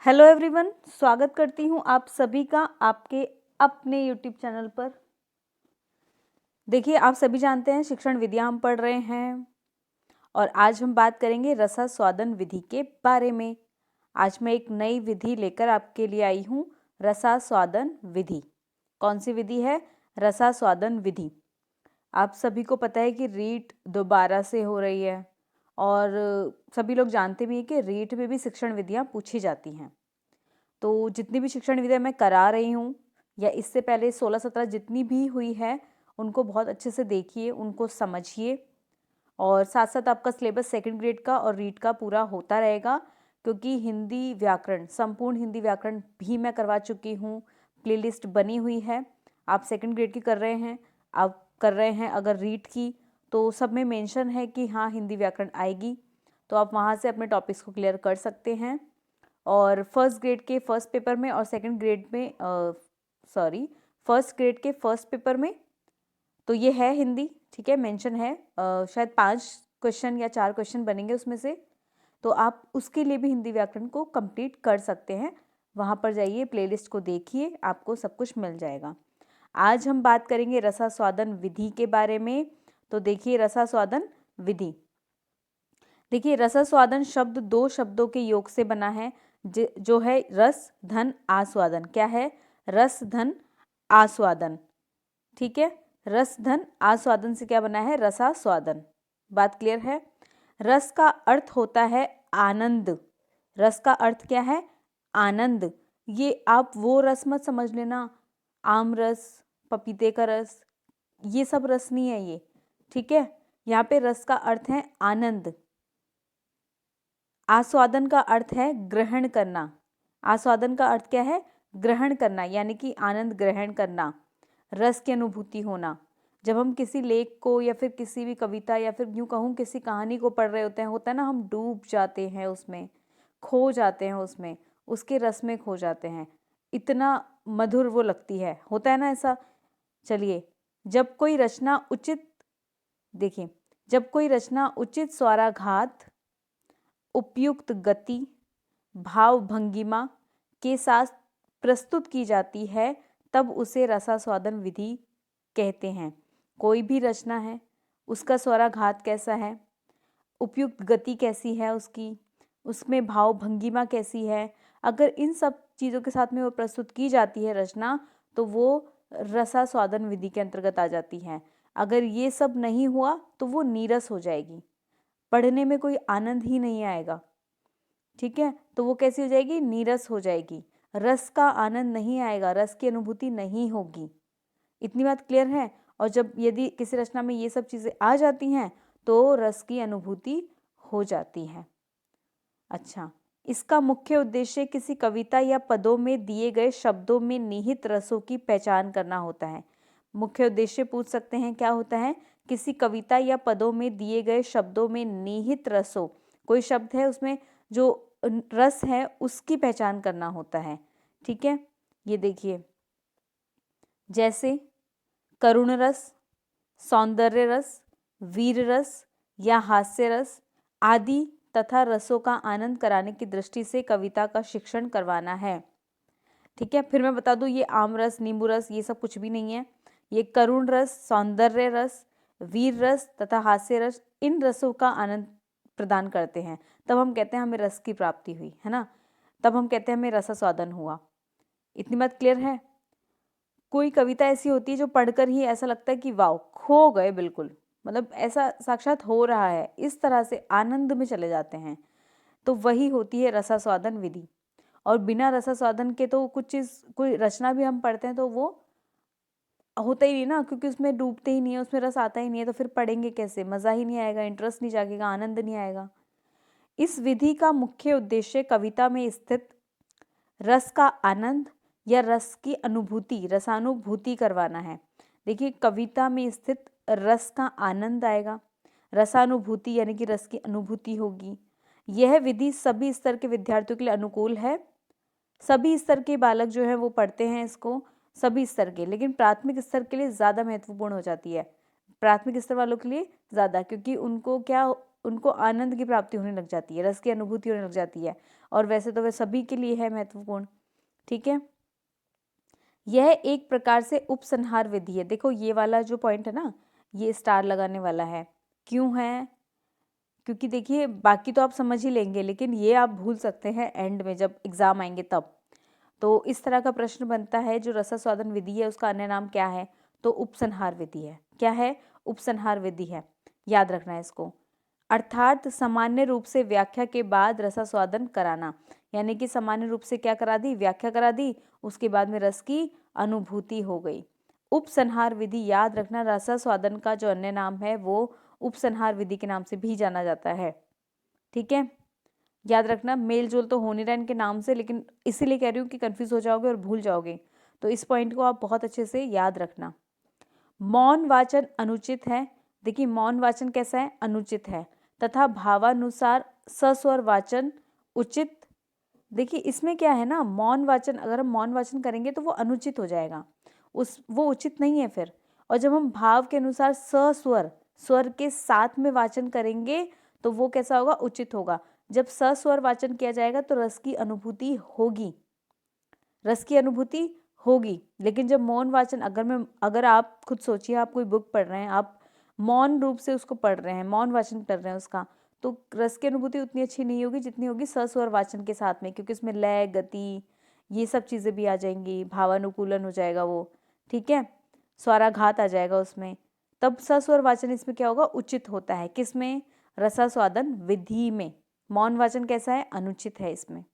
Hello everyone, स्वागत करती हूँ आप सभी का आपके अपने यूट्यूब चैनल पर। देखिए, आप सभी जानते हैं शिक्षण विधियाँ हम पढ़ रहे हैं और आज हम बात करेंगे रसास्वादन विधि के बारे में। आज मैं एक नई विधि लेकर आपके लिए आई हूँ, रसास्वादन विधि। कौन सी विधि है? रसास्वादन विधि। आप सभी को पता है कि रीट दोबारा से हो रही है और सभी लोग जानते भी हैं कि रीट में भी शिक्षण विधियाँ पूछी जाती हैं। तो जितनी भी शिक्षण विधियाँ मैं करा रही हूँ या इससे पहले 16-17 जितनी भी हुई है, उनको बहुत अच्छे से देखिए, उनको समझिए और साथ साथ आपका सिलेबस सेकंड ग्रेड का और रीट का पूरा होता रहेगा, क्योंकि हिंदी व्याकरण, संपूर्ण हिंदी व्याकरण भी मैं करवा चुकी हूँ। प्लेलिस्ट बनी हुई है। आप सेकंड ग्रेड की कर रहे हैं, आप कर रहे हैं अगर रीट की, तो सब में मेंशन है कि हाँ हिंदी व्याकरण आएगी, तो आप वहाँ से अपने टॉपिक्स को क्लियर कर सकते हैं। और फर्स्ट ग्रेड के फर्स्ट पेपर में और सेकंड ग्रेड में फर्स्ट ग्रेड के फर्स्ट पेपर में तो ये है हिंदी, ठीक है, मेंशन है। शायद 5 क्वेश्चन या 4 क्वेश्चन बनेंगे उसमें से, तो आप उसके लिए भी हिंदी व्याकरण को कंप्लीट कर सकते हैं। वहाँ पर जाइए, प्लेलिस्ट को देखिए, आपको सब कुछ मिल जाएगा। आज हम बात करेंगे रसास्वादन विधि के बारे में। तो देखिए, रसास्वादन विधि, देखिए रसास्वादन शब्द 2 शब्दों के योग से बना है, जो है रस धन आस्वादन। क्या है? रस धन आस्वादन, ठीक है। रस धन आस्वादन से क्या बना है? रसास्वादन। बात क्लियर है? रस का अर्थ होता है आनंद। रस का अर्थ क्या है? आनंद। ये आप वो रस मत समझ लेना, आम रस, पपीते का रस, ये सब रस नहीं है ये, ठीक है। यहाँ पे रस का अर्थ है आनंद। आस्वादन का अर्थ है ग्रहण करना। आस्वादन का अर्थ क्या है? ग्रहण करना, यानी कि आनंद ग्रहण करना, रस की अनुभूति होना। जब हम किसी लेख को या फिर किसी भी कविता या फिर यूँ कहूँ किसी कहानी को पढ़ रहे होते हैं, होता है ना, हम डूब जाते हैं उसमें, खो जाते हैं उसमें, उसके रस में खो जाते हैं, इतना मधुर वो लगती है, होता है ना ऐसा। चलिए, जब कोई रचना उचित, देखिए, जब कोई रचना उचित स्वराघात, उपयुक्त गति, भाव भंगिमा के साथ प्रस्तुत की जाती है, तब उसे रसास्वादन विधि कहते हैं। कोई भी रचना है, उसका स्वराघात कैसा है, उपयुक्त गति कैसी है उसकी, उसमें भाव भंगिमा कैसी है, अगर इन सब चीज़ों के साथ में वो प्रस्तुत की जाती है रचना, तो वो रसास्वादन विधि के अंतर्गत आ जाती है। अगर ये सब नहीं हुआ तो वो नीरस हो जाएगी, पढ़ने में कोई आनंद ही नहीं आएगा, ठीक है। तो वो कैसी हो जाएगी? नीरस हो जाएगी, रस का आनंद नहीं आएगा, रस की अनुभूति नहीं होगी। इतनी बात क्लियर है? और जब यदि किसी रचना में ये सब चीज़ें आ जाती हैं तो रस की अनुभूति हो जाती है। अच्छा, इसका मुख्य उद्देश्य किसी कविता या पदों में दिए गए शब्दों में निहित रसों की पहचान करना होता है। मुख्य उद्देश्य पूछ सकते हैं, क्या होता है? किसी कविता या पदों में दिए गए शब्दों में निहित रसों, कोई शब्द है उसमें जो रस है उसकी पहचान करना होता है, ठीक है। ये देखिए, जैसे करुण रस, सौंदर्य रस, वीर रस या हास्य रस आदि तथा रसों का आनंद कराने की दृष्टि से कविता का शिक्षण करवाना है, ठीक है। फिर मैं बता दूं, ये आम रस, नींबू रस, ये सब कुछ भी नहीं है। ये करुण रस, सौंदर्य रस, वीर रस तथा हास्य रस, इन रसों का आनंद प्रदान करते हैं, तब हम कहते हैं हमें रस की प्राप्ति हुई, है ना, तब हम कहते हैं हमें रसास्वादन हुआ। इतनी बात क्लियर है? कोई कविता ऐसी होती है जो पढ़कर ही ऐसा लगता है कि वाह, खो गए बिल्कुल, मतलब ऐसा साक्षात हो रहा है, इस तरह से आनंद में चले जाते हैं, तो वही होती है रसास्वादन विधि। और बिना रसास्वादन के तो कुछ चीज़, कोई रचना भी हम पढ़ते हैं तो वो होता ही नहीं ना, क्योंकि उसमें डूबते ही नहीं है, उसमें रस आता ही नहीं है, तो फिर पढ़ेंगे कैसे? मज़ा ही नहीं आएगा, इंटरेस्ट नहीं जागेगा, आनंद नहीं आएगा। इस विधि का मुख्य उद्देश्य कविता में स्थित रस का आनंद या रस की अनुभूति, रसानुभूति करवाना है। देखिए, कविता में स्थित रस का आनंद आएगा, रसानुभूति यानी कि रस की अनुभूति होगी। यह विधि सभी स्तर के विद्यार्थियों के लिए अनुकूल है। सभी स्तर के बालक जो है वो पढ़ते हैं इसको, सभी स्तर के, लेकिन प्राथमिक स्तर के लिए ज़्यादा महत्वपूर्ण हो जाती है। प्राथमिक स्तर वालों के लिए ज़्यादा, क्योंकि उनको क्या, उनको आनंद की प्राप्ति होने लग जाती है, रस की अनुभूति होने लग जाती है, और वैसे तो वह सभी के लिए है महत्वपूर्ण। ठीक है, यह एक प्रकार से उपसंहार विधि है। देखो ये वाला जो पॉइंट है ना, ये स्टार लगाने वाला है। क्यों है? क्योंकि देखिए बाकी तो आप समझ ही लेंगे, लेकिन ये आप भूल सकते हैं एंड में जब एग्जाम आएंगे तब। तो इस तरह का प्रश्न बनता है, जो रसास्वादन विधि है उसका अन्य नाम क्या है? तो उपसंहार विधि है। क्या है? उपसंहार विधि है, याद रखना है इसको। अर्थात सामान्य रूप से व्याख्या के बाद रसास्वादन कराना, यानी कि सामान्य रूप से क्या करा दी? व्याख्या करा दी, उसके बाद में रस की अनुभूति हो गई। उपसंहार विधि याद रखना, रसास्वादन का जो अन्य नाम है वो उपसंहार विधि के नाम से भी जाना जाता है। ठीक है, याद रखना, मेल जोल तो हो नहीं रहा इनके नाम से, लेकिन इसीलिए कह रही हूँ कि कंफ्यूज हो जाओगे और भूल जाओगे, तो इस पॉइंट को आप बहुत अच्छे से याद रखना। मौन वाचन अनुचित है। देखिए मौन वाचन कैसा है? अनुचित है। तथा भावानुसार सस्वर वाचन उचित। देखिए इसमें क्या है ना, मौन वाचन अगर हम मौन वाचन करेंगे तो वो अनुचित हो जाएगा, वो उचित नहीं है फिर। और जब हम भाव के अनुसार सस्वर, स्वर के साथ में वाचन करेंगे तो वो कैसा होगा? उचित होगा। जब सस्वर वाचन किया जाएगा तो रस की अनुभूति होगी, रस की अनुभूति होगी। लेकिन जब मौन वाचन, अगर आप खुद सोचिए, आप कोई बुक पढ़ रहे हैं, आप मौन रूप से उसको पढ़ रहे हैं, मौन वाचन कर रहे हैं उसका, तो रस की अनुभूति उतनी अच्छी नहीं होगी जितनी होगी सस्वर वाचन के साथ में, क्योंकि उसमें लय, गति, ये सब चीज़ें भी आ जाएंगी, भावानुकूलन हो जाएगा वो। ठीक है, स्वराघात आ जाएगा उसमें, तब सस्वर वाचन इसमें क्या होगा? उचित होता है। किसमें? रसास्वादन विधि में। मौन वाचन कैसा है? अनुचित है इसमें।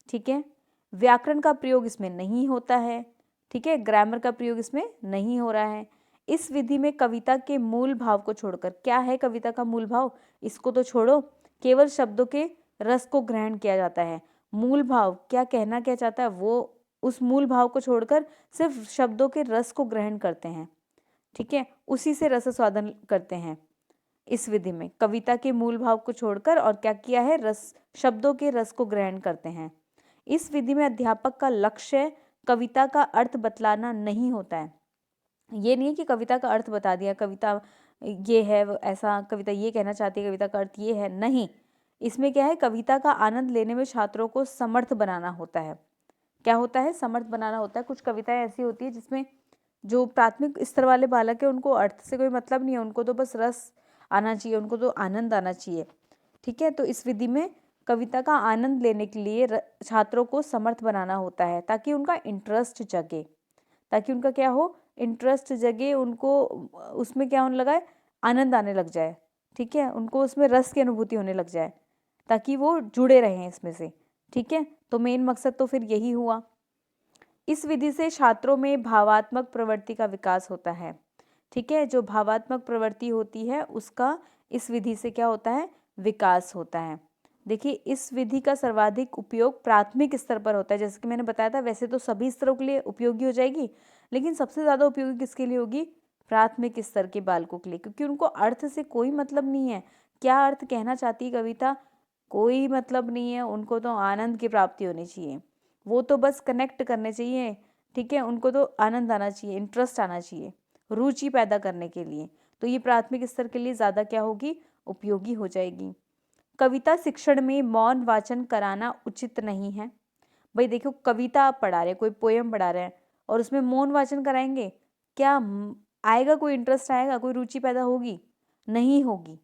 ठीक है, व्याकरण का प्रयोग इसमें नहीं होता है। ठीक है, ग्रामर का प्रयोग इसमें नहीं हो रहा है। इस विधि में कविता के मूल भाव को छोड़कर, क्या है कविता का मूल भाव? इसको तो छोड़ो, केवल शब्दों के रस को ग्रहण किया जाता है। मूल भाव क्या कहना क्या चाहता है, वो उस मूल भाव को छोड़कर सिर्फ शब्दों के रस को ग्रहण करते हैं। ठीक है, उसी से रसास्वादन करते हैं। इस विधि में कविता के मूल भाव को छोड़कर और क्या किया है? रस, शब्दों के रस को ग्रहण करते हैं। इस विधि में अध्यापक का लक्ष्य कविता का अर्थ बतलाना नहीं होता है। ये नहीं है कि कविता का अर्थ बता दिया, कविता ये है ऐसा, कविता ये कहना चाहती है, कविता का अर्थ ये है, नहीं। इसमें क्या है? कविता का आनंद लेने में छात्रों को समर्थ बनाना होता है। क्या होता है? समर्थ बनाना होता है। कुछ कविताएं ऐसी होती है जिसमें जो प्राथमिक स्तर वाले बालक है उनको अर्थ से कोई मतलब नहीं है, उनको तो बस रस आना चाहिए, उनको तो आनंद आना चाहिए। ठीक है, तो इस विधि में कविता का आनंद लेने के लिए छात्रों को समर्थ बनाना होता है, ताकि उनका इंटरेस्ट जगे, ताकि उनका क्या हो? इंटरेस्ट जगे, उनको उसमें क्या होने लगा है? आनंद आने लग जाए। ठीक है, उनको उसमें रस की अनुभूति होने लग जाए, ताकि वो जुड़े रहें इसमें से। ठीक है, तो मेन मकसद तो फिर यही हुआ। इस विधि से छात्रों में भावात्मक प्रवृत्ति का विकास होता है। ठीक है, जो भावात्मक प्रवृत्ति होती है उसका इस विधि से क्या होता है? विकास होता है। देखिए इस विधि का सर्वाधिक उपयोग प्राथमिक स्तर पर होता है, जैसे कि मैंने बताया था, वैसे तो सभी स्तरों के लिए उपयोगी हो जाएगी, लेकिन सबसे ज़्यादा उपयोगी किसके लिए होगी? प्राथमिक स्तर के बालकों के लिए, क्योंकि उनको अर्थ से कोई मतलब नहीं है, क्या अर्थ कहना चाहती है कविता, कोई मतलब नहीं है, उनको तो आनंद की प्राप्ति होनी चाहिए, वो तो बस कनेक्ट करने चाहिए। ठीक है, उनको तो आनंद आना चाहिए, इंटरेस्ट आना चाहिए, रुचि पैदा करने के लिए, तो ये प्राथमिक स्तर के लिए ज़्यादा क्या होगी? उपयोगी हो जाएगी। कविता शिक्षण में मौन वाचन कराना उचित नहीं है। भाई देखो, कविता आप पढ़ा रहे हैं, कोई पोयम पढ़ा रहे हैं और उसमें मौन वाचन कराएंगे, क्या आएगा? कोई इंटरेस्ट आएगा? कोई रुचि पैदा होगी? नहीं होगी।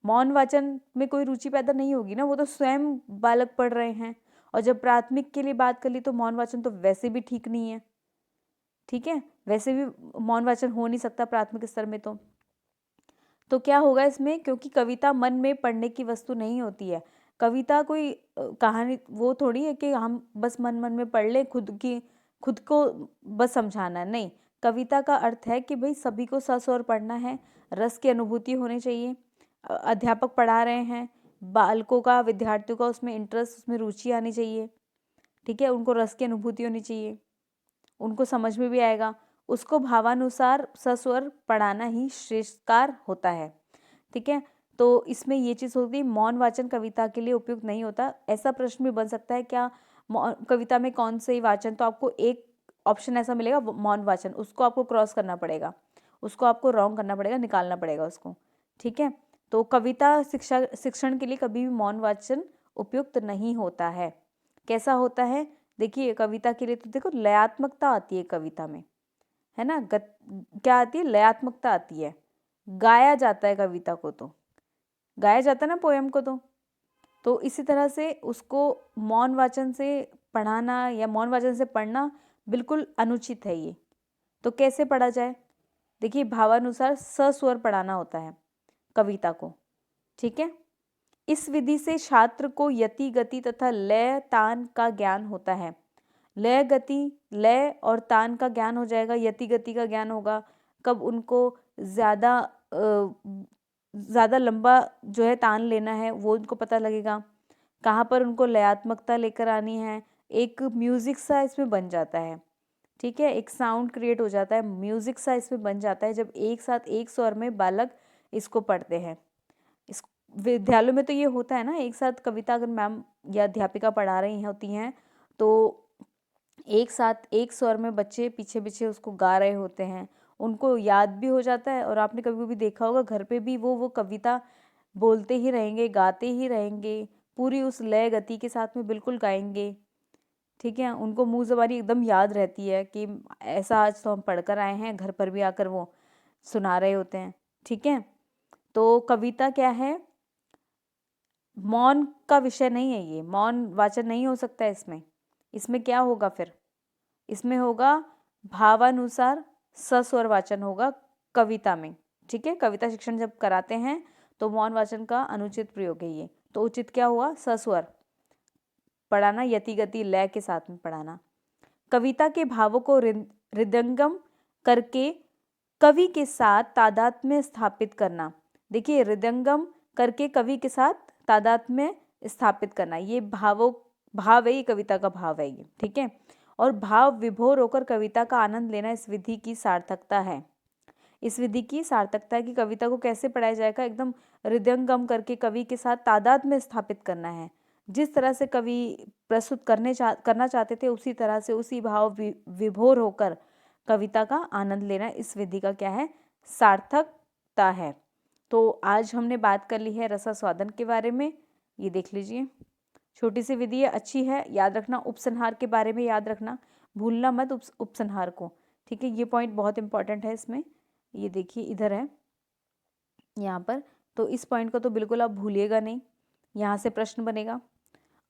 मौन वाचन में कोई रुचि पैदा नहीं होगी ना, वो तो स्वयं बालक पढ़ रहे हैं। और जब प्राथमिक के लिए बात कर ली तो मौन वाचन तो वैसे भी ठीक नहीं है। ठीक है, वैसे भी मौन वाचन हो नहीं सकता प्राथमिक स्तर में। तो क्या होगा इसमें? क्योंकि कविता मन में पढ़ने की वस्तु नहीं होती है। कविता कोई कहानी वो थोड़ी है कि हम बस मन मन में पढ़ लें, खुद को बस समझाना, नहीं। कविता का अर्थ है कि भाई सभी को सस्वर पढ़ना है, रस की अनुभूति होनी चाहिए। अध्यापक पढ़ा रहे हैं, बालकों का, विद्यार्थियों का उसमें इंटरेस्ट, उसमें रुचि आनी चाहिए। ठीक है, उनको रस की अनुभूति होनी चाहिए, उनको समझ में भी आएगा। उसको भावानुसार सस्वर पढ़ाना ही श्रेष्ठकार होता है। ठीक है, तो इसमें ये चीज़ होती है, मौन वाचन कविता के लिए उपयुक्त नहीं होता। ऐसा प्रश्न भी बन सकता है, क्या कविता में कौन से वाचन? तो आपको एक ऑप्शन ऐसा मिलेगा मौन वाचन, उसको आपको क्रॉस करना पड़ेगा, उसको आपको रॉन्ग करना पड़ेगा, निकालना पड़ेगा उसको। ठीक है, तो कविता शिक्षण के लिए कभी भी मौन वाचन उपयुक्त नहीं होता है। कैसा होता है? देखिए कविता के लिए तो देखो लयात्मकता आती है कविता में, है ना। क्या आती है? लयात्मकता आती है। गाया जाता है कविता को, तो गाया जाता है ना पोयम को, तो इसी तरह से उसको मौन वाचन से पढ़ाना या मौन वाचन से पढ़ना बिल्कुल अनुचित है ये। तो कैसे पढ़ा जाए? देखिए भावानुसार सस्वर पढ़ाना होता है कविता को, ठीक है। इस विधि से छात्र को यति गति तथा लय तान का ज्ञान होता है। लय गति, लय और तान का ज्ञान हो जाएगा, यति गति का ज्ञान होगा। कब उनको ज़्यादा लंबा जो है तान लेना है वो उनको पता लगेगा, कहाँ पर उनको लयात्मकता लेकर आनी है। एक म्यूज़िक सा इसमें बन जाता है, ठीक है, एक साउंड क्रिएट हो जाता है, म्यूज़िक सा इसमें बन जाता है जब एक साथ एक स्वर में बालक इसको पढ़ते हैं। इस विद्यालयों में तो ये होता है ना, एक साथ कविता अगर मैम या अध्यापिका पढ़ा रही होती हैं तो एक साथ एक स्वर में बच्चे पीछे पीछे उसको गा रहे होते हैं, उनको याद भी हो जाता है। और आपने कभी कभी देखा होगा घर पे भी वो कविता बोलते ही रहेंगे, गाते ही रहेंगे, पूरी उस लय गति के साथ में बिल्कुल गाएंगे, ठीक है। उनको मुँह ज़बानी एकदम याद रहती है कि ऐसा आज तो हम पढ़कर आए हैं, घर पर भी आकर वो सुना रहे होते हैं, ठीक है। तो कविता क्या है? मौन का विषय नहीं है, ये मौन वाचन नहीं हो सकता है इसमें। इसमें क्या होगा फिर? इसमें होगा भावानुसार सस्वर वाचन होगा कविता में, ठीक है। कविता शिक्षण जब कराते हैं तो मौन वाचन का अनुचित प्रयोग है ये। तो उचित क्या हुआ? सस्वर पढ़ाना, यति गति लय के साथ में पढ़ाना। कविता के भावों को हृदयंगम करके कवि के साथ तादात्म्य स्थापित करना। देखिए हृदयंगम करके कवि के साथ तादात्म्य स्थापित करना, ये भाव है, ये कविता का भाव है ये, ठीक है। और भाव विभोर होकर कविता का आनंद लेना इस विधि की सार्थकता है। इस विधि की सार्थकता है कि कविता को कैसे पढ़ाया जाएगा? एकदम हृदयंगम करके कवि के साथ तादाद में स्थापित करना है। जिस तरह से कवि प्रस्तुत करना चाहते थे उसी तरह से, उसी भाव विभोर होकर कविता का आनंद लेना इस विधि का क्या है? सार्थकता है। तो आज हमने बात कर ली है रसास्वादन के बारे में, ये देख लीजिए, छोटी सी विधि है, अच्छी है, याद रखना। उपसंहार के बारे में याद रखना, भूलना मत उपसंहार को, ठीक है। ये पॉइंट बहुत इंपॉर्टेंट है इसमें, ये देखिए इधर है यहाँ पर, तो इस पॉइंट को तो बिल्कुल आप भूलिएगा नहीं। यहाँ से प्रश्न बनेगा,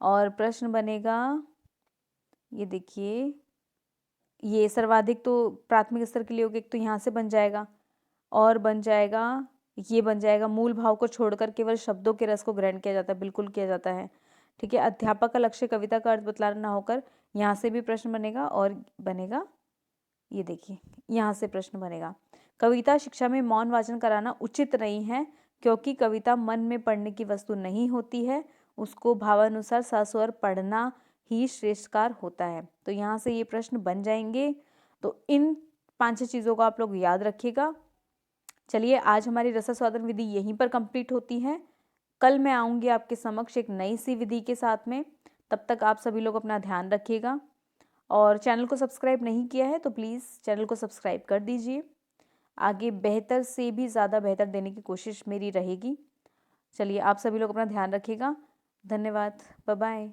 और प्रश्न बनेगा, ये देखिए, ये सर्वाधिक तो प्राथमिक स्तर के लिए होगा, एक तो यहाँ से बन जाएगा, और बन जाएगा, ये बन जाएगा, मूल भाव को छोड़कर केवल शब्दों के रस को ग्रहण किया जाता है, बिल्कुल किया जाता है, ठीक है। अध्यापक का लक्ष्य कविता का अर्थ बतलाना ना होकर, यहाँ से भी प्रश्न बनेगा, और बनेगा, ये देखिए यहाँ से प्रश्न बनेगा, कविता शिक्षा में मौन वाचन कराना उचित नहीं है क्योंकि कविता मन में पढ़ने की वस्तु नहीं होती है, उसको भावानुसार सस्वर पढ़ना ही श्रेष्ठकार होता है। तो यहाँ से ये प्रश्न बन जाएंगे। तो इन 5-6 चीज़ों को आप लोग याद रखिएगा। चलिए आज हमारी रसास्वादन विधि यहीं पर कंप्लीट होती है। कल मैं आऊँगी आपके समक्ष एक नई सी विधि के साथ में। तब तक आप सभी लोग अपना ध्यान रखिएगा, और चैनल को सब्सक्राइब नहीं किया है तो प्लीज़ चैनल को सब्सक्राइब कर दीजिए। आगे बेहतर से भी ज़्यादा बेहतर देने की कोशिश मेरी रहेगी। चलिए आप सभी लोग अपना ध्यान रखिएगा। धन्यवाद, बाय बाय।